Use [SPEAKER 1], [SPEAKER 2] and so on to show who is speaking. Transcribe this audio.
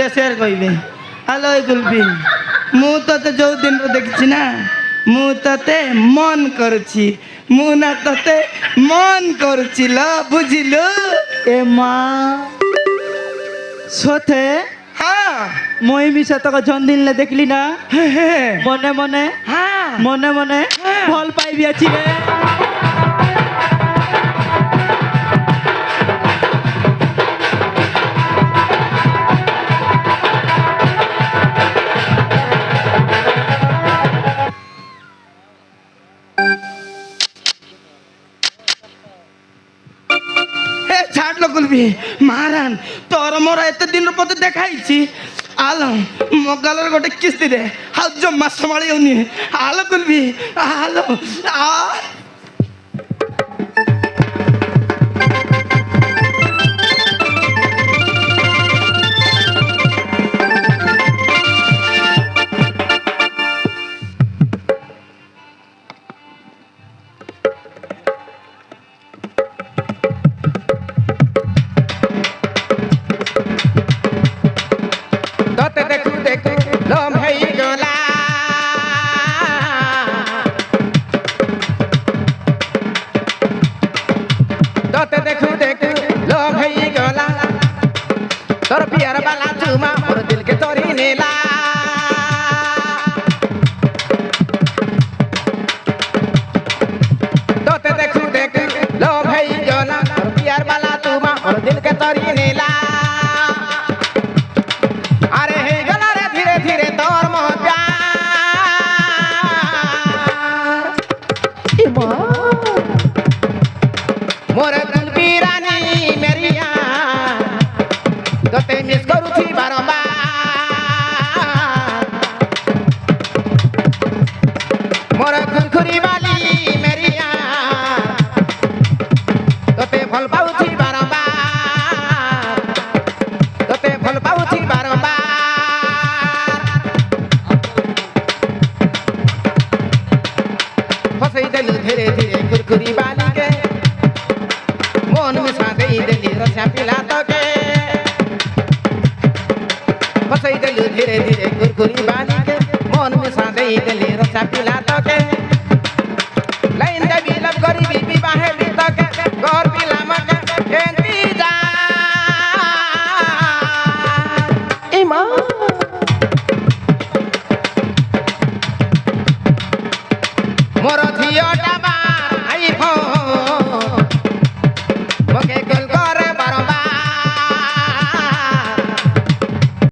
[SPEAKER 1] দেশের কইবে হ্যালো কুলফি মু তোতে যৌ দিন দেখছি না মু তোতে মন করছি মু না তোতে মন করছিল বুঝিল
[SPEAKER 2] এ মা সথে
[SPEAKER 1] হ্যাঁ
[SPEAKER 2] মই মিশা তোকে জন্দিনলে দেখলি না
[SPEAKER 1] হ্যাঁ
[SPEAKER 2] মনে মনে
[SPEAKER 1] হ্যাঁ
[SPEAKER 2] মনে মনে ফল পাইবি আছি রে
[SPEAKER 1] ছাড়লো কুলবি মারান তোর মোরা এতে দিন পথে দেখাইছি আলো মগালের গোটে কিস্তি দে হাত জমা সম্ভাড়ি হউনি আলো কুলবি আলো আ
[SPEAKER 3] তোতে দেখু দেখু লোম হই গলা তোতে দেখু দেখু লোম হই গলা তোর পিয়ার বালা চুমা মোর দিল के तोरी नेला তোতে দেখু দেখু লোম হই গলা তোর পিয়ার বালা চুমা মোর দিল के तोरी नेला अरे हे गला रे धीरे धीरे तोर मोह प्यार मोर कुलबी रानी मेरी यार तोते मिस करू थी बारंबार मोर खुरखुरी वाली मेरी यार तोते भल पाऊ थी बारंबार तोते भल पाऊ थी बारंबार फसई देलु धीरे धीरे खुरखुरी बाली के मन में सादे देली रसा पिला तो के फसई देलु धीरे धीरे खुरखुरी बाली के मन में सादे देली रसा पिला तो के लाइन दे बिलब गरीबी विवाहे भी तो के गौर पिला मके इंतजार ए मां